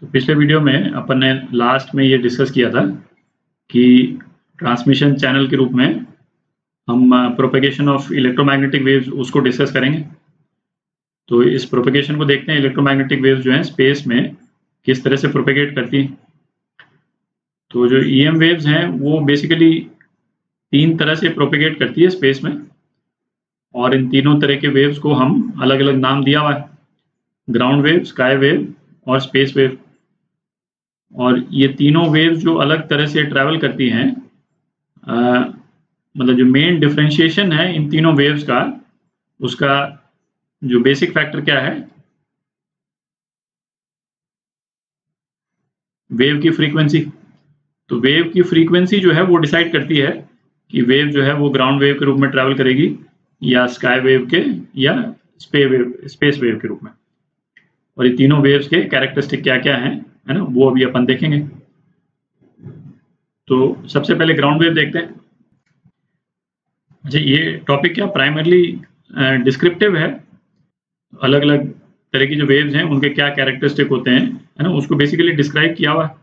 तो पिछले वीडियो में अपन ने लास्ट में ये डिस्कस किया था कि ट्रांसमिशन चैनल के रूप में हम प्रोपेगेशन ऑफ इलेक्ट्रोमैग्नेटिक वेव्स उसको डिस्कस करेंगे। तो इस प्रोपेगेशन को देखते हैं, इलेक्ट्रोमैग्नेटिक वेव्स जो हैं स्पेस में किस तरह से प्रोपेगेट करती हैं। तो जो ईएम वेव्स हैं वो बेसिकली 3 तरह से प्रोपेगेट करती है स्पेस में, और इन तीनों तरह के वेव्स को हम अलग अलग नाम दिया हुआ है, ग्राउंड वेव, स्काई वेव और स्पेस वेव। और ये तीनों वेव्स जो अलग तरह से ट्रैवल करती हैं, मतलब जो मेन डिफरेंशिएशन है इन तीनों वेव्स का, उसका जो बेसिक फैक्टर क्या है, वेव की फ्रीक्वेंसी। तो वेव की फ्रीक्वेंसी जो है वो डिसाइड करती है कि वेव जो है वो ग्राउंड वेव के रूप में ट्रैवल करेगी या स्काई वेव के या स्पेस वेव के रूप में। और ये तीनों वेव्स के कैरेक्टरिस्टिक क्या क्या हैं, है ना, वो अभी अपन देखेंगे। तो सबसे पहले ग्राउंड वेव देखते हैं। अच्छा, ये टॉपिक क्या प्राइमरली डिस्क्रिप्टिव है, अलग अलग तरह की जो वेव्स हैं उनके क्या कैरेक्टरिस्टिक होते हैं, है ना, उसको बेसिकली डिस्क्राइब किया हुआ है।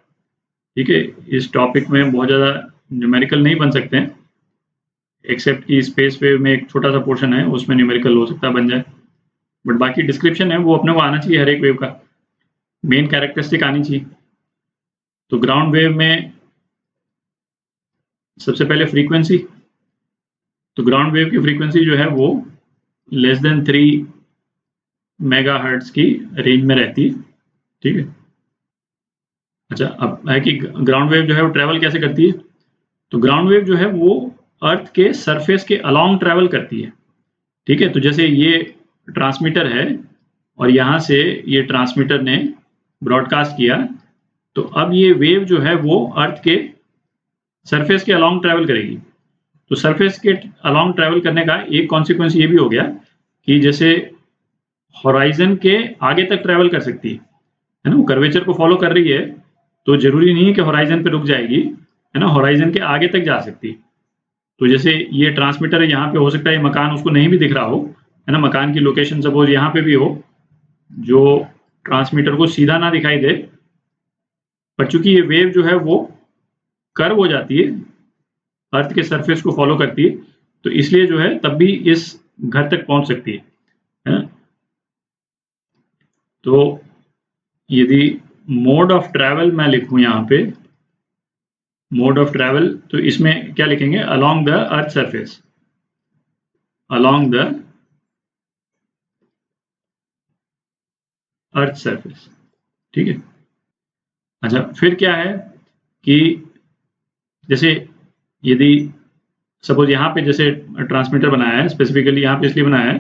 ठीक है, इस टॉपिक में बहुत ज़्यादा न्यूमेरिकल नहीं बन सकते हैं, एक्सेप्ट कि स्पेस वेव में एक छोटा सा पोर्शन है उसमें न्यूमेरिकल हो सकता है बन जाए, बट बाकी डिस्क्रिप्शन है वो अपने को आना चाहिए, हर एक वेव का मेन कैरेक्टरिस्टिक आनी चाहिए। तो ग्राउंड वेव में सबसे पहले फ्रीक्वेंसी। तो ग्राउंड वेव की फ्रीक्वेंसी जो है वो लेस देन 3 मेगाहर्ट्ज की रेंज में रहती है। ठीक है। अच्छा, अब है कि ग्राउंड वेव जो है वो ट्रैवल कैसे करती है। तो ग्राउंड वेव जो है वो अर्थ के सरफेस के अलोंग ट्रैवल करती है। ठीक है, तो जैसे ये ट्रांसमीटर है और यहाँ से ये ट्रांसमीटर ने ब्रॉडकास्ट किया, तो अब ये वेव जो है वो अर्थ के सरफेस के अलोंग ट्रैवल करेगी। तो सरफेस के अलोंग ट्रैवल करने का एक कॉन्सिक्वेंस ये भी हो गया कि जैसे हॉराइजन के आगे तक ट्रैवल कर सकती है ना, वो कर्वेचर को फॉलो कर रही है, तो जरूरी नहीं है कि हॉराइजन पे रुक जाएगी, है ना, हॉराइजन के आगे तक जा सकती है। तो जैसे ये ट्रांसमीटर है, यहाँ पे हो सकता है मकान उसको नहीं भी दिख रहा हो, है ना, मकान की लोकेशन सपोज यहाँ पे भी हो, जो ट्रांसमीटर को सीधा ना दिखाई दे, पर चूंकि ये वेव जो है वो कर्व हो जाती है, अर्थ के सरफेस को फॉलो करती है, तो इसलिए जो है तब भी इस घर तक पहुंच सकती है ना। तो यदि मोड ऑफ ट्रैवल मैं लिखूं यहाँ पे, मोड ऑफ ट्रैवल, तो इसमें क्या लिखेंगे, along the earth surface, along the earth surface. ठीक है। अच्छा, फिर क्या है कि जैसे यदि सपोज यहाँ पे जैसे ट्रांसमीटर बनाया है, स्पेसिफिकली यहाँ पे इसलिए बनाया है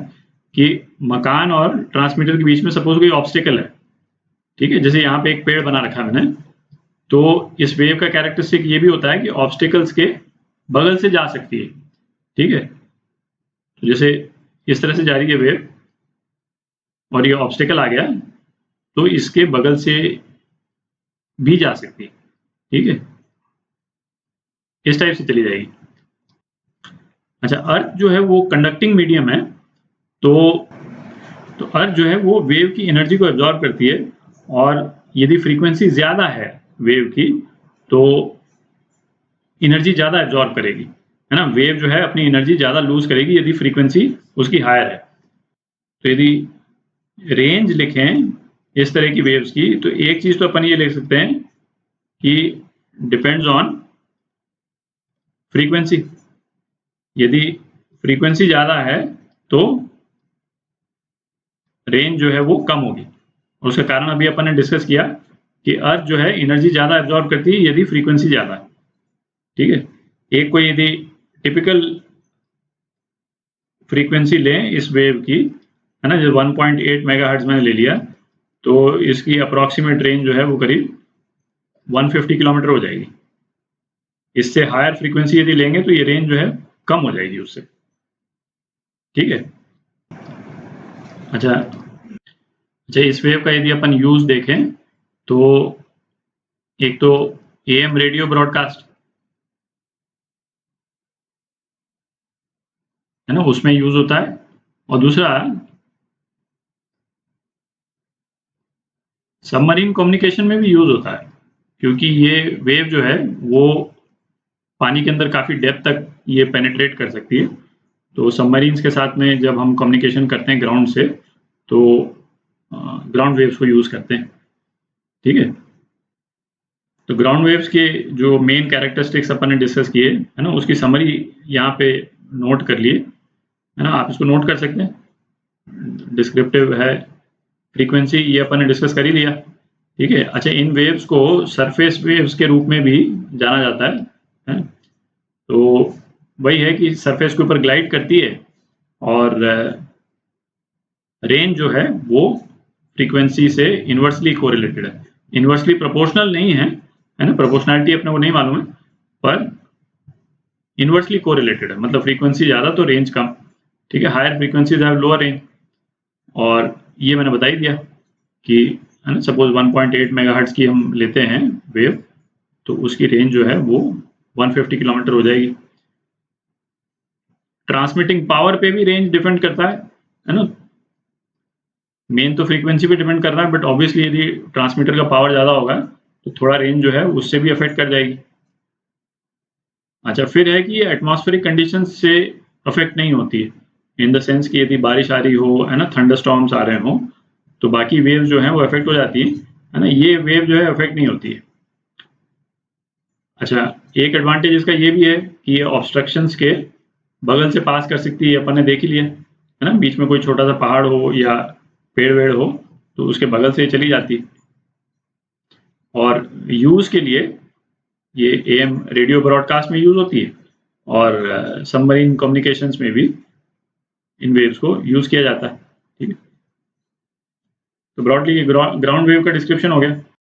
कि मकान और ट्रांसमीटर के बीच में सपोज कोई ऑब्स्टिकल है, ठीक है, जैसे यहाँ पे एक पेड़ बना रखा है मैंने, तो इस वेव का कैरेक्टरिस्टिक ये भी होता है कि ऑब्स्टिकल्स के बगल से जा सकती है। ठीक है, तो जैसे इस तरह से जा रही है वेव और ये ऑब्स्टिकल आ गया, तो इसके बगल से भी जा सकती है। ठीक है, इस टाइप से चली जाएगी। अच्छा, अर्थ जो है वो कंडक्टिंग मीडियम है, तो अर्थ जो है वो वेव की एनर्जी को एब्जॉर्ब करती है, और यदि फ्रीक्वेंसी ज्यादा है वेव की तो एनर्जी ज्यादा एब्जॉर्ब करेगी, है ना, वेव जो है अपनी एनर्जी ज्यादा लूज करेगी यदि फ्रीक्वेंसी उसकी हायर है। तो यदि रेंज लिखें इस तरह की वेव्स की, तो एक चीज तो अपन ये लिख सकते हैं कि डिपेंड्स ऑन फ्रीक्वेंसी। यदि फ्रीक्वेंसी ज्यादा है तो रेंज जो है वो कम होगी, और उसका कारण अभी अपन ने डिस्कस किया कि अर्थ जो है एनर्जी ज्यादा एब्जॉर्ब करती है यदि फ्रीक्वेंसी ज्यादा है। ठीक है, एक कोई यदि टिपिकल फ्रीक्वेंसी लें इस वेव की, है ना, जो 1.8 मेगाहर्ट्ज मैंने ले लिया, तो इसकी अप्रोक्सीमेट रेंज जो है वो करीब 150 किलोमीटर हो जाएगी। इससे हायर फ्रीक्वेंसी यदि लेंगे तो ये रेंज जो है कम हो जाएगी उससे। ठीक है। अच्छा, इस वेव का यदि अपन यूज देखें तो एक तो एएम रेडियो ब्रॉडकास्ट, है ना, उसमें यूज होता है, और दूसरा सबमरीन कम्युनिकेशन में भी यूज़ होता है, क्योंकि ये वेव जो है वो पानी के अंदर काफ़ी डेप्थ तक ये पेनिट्रेट कर सकती है। तो सबमरीन्स के साथ में जब हम कम्युनिकेशन करते हैं ग्राउंड से, तो ग्राउंड वेव्स को यूज़ करते हैं, ठीक है? तो ग्राउंड वेव्स के जो मेन कैरेक्टरिस्टिक्स अपन ने डिस्कस किए, है ना? उसकी समरी यहाँ पे नोट कर लिए, है ना? आप इसको नोट कर सकते हैं। डिस्क्रिप्टिव है, फ्रीक्वेंसी ये अपन ने डिस्कस कर ही लिया, ठीक है? अच्छा, इन वेव्स को सरफेस वेव्स के रूप में भी जाना जाता है? तो वही है कि सरफेस के ऊपर ग्लाइड करती है और रेंज जो है वो फ्रीक्वेंसी से इन्वर्सली कोरिलेटेड है। इन्वर्सली प्रोपोर्शनल नहीं है, है ना? प्रोपोर्शनैलिटी अपने को नहीं मालूम है, पर इन्वर्सली कोरिलेटेड है, मतलब फ्रीक्वेंसी ज़्यादा तो रेंज कम, ठीक है? Higher frequencies have lower range, और ये मैंने बता ही दिया कि, है ना, सपोज 1.8 मेगाहर्ट्ज की हम लेते हैं वेव, तो उसकी रेंज जो है वो 150 किलोमीटर हो जाएगी। ट्रांसमिटिंग पावर पे भी रेंज डिपेंड करता है ना? मेन तो फ्रीक्वेंसी पे डिपेंड कर रहा है, बट ऑब्वियसली यदि ट्रांसमीटर का पावर ज़्यादा होगा तो थोड़ा रेंज जो है उससे भी अफेक्ट कर जाएगी। अच्छा, फिर है कि ये एटमॉस्फेरिक कंडीशन से अफेक्ट नहीं होती है, इन द सेंस कि यदि बारिश आ रही हो, है ना, थंडरस्टॉर्म्स आ रहे हो, तो बाकी वेव जो है वो अफेक्ट हो जाती है ना? ये वेव जो है अफेक्ट नहीं होती है। अच्छा, एक एडवांटेज इसका ये भी है कि ये ऑब्स्ट्रक्शंस के बगल से पास कर सकती है, अपन ने देख ही लिया, है ना? बीच में कोई छोटा सा पहाड़ हो या पेड़ वेड़ हो तो उसके बगल से चली जाती है। और यूज़ के लिए ये एएम रेडियो ब्रॉडकास्ट में यूज़ होती है, और सबमरीन कम्युनिकेशंस में भी इन वेव्स को यूज़ किया जाता है, ठीक है? तो ब्रॉडली ग्राउंड वेव का डिस्क्रिप्शन हो गया।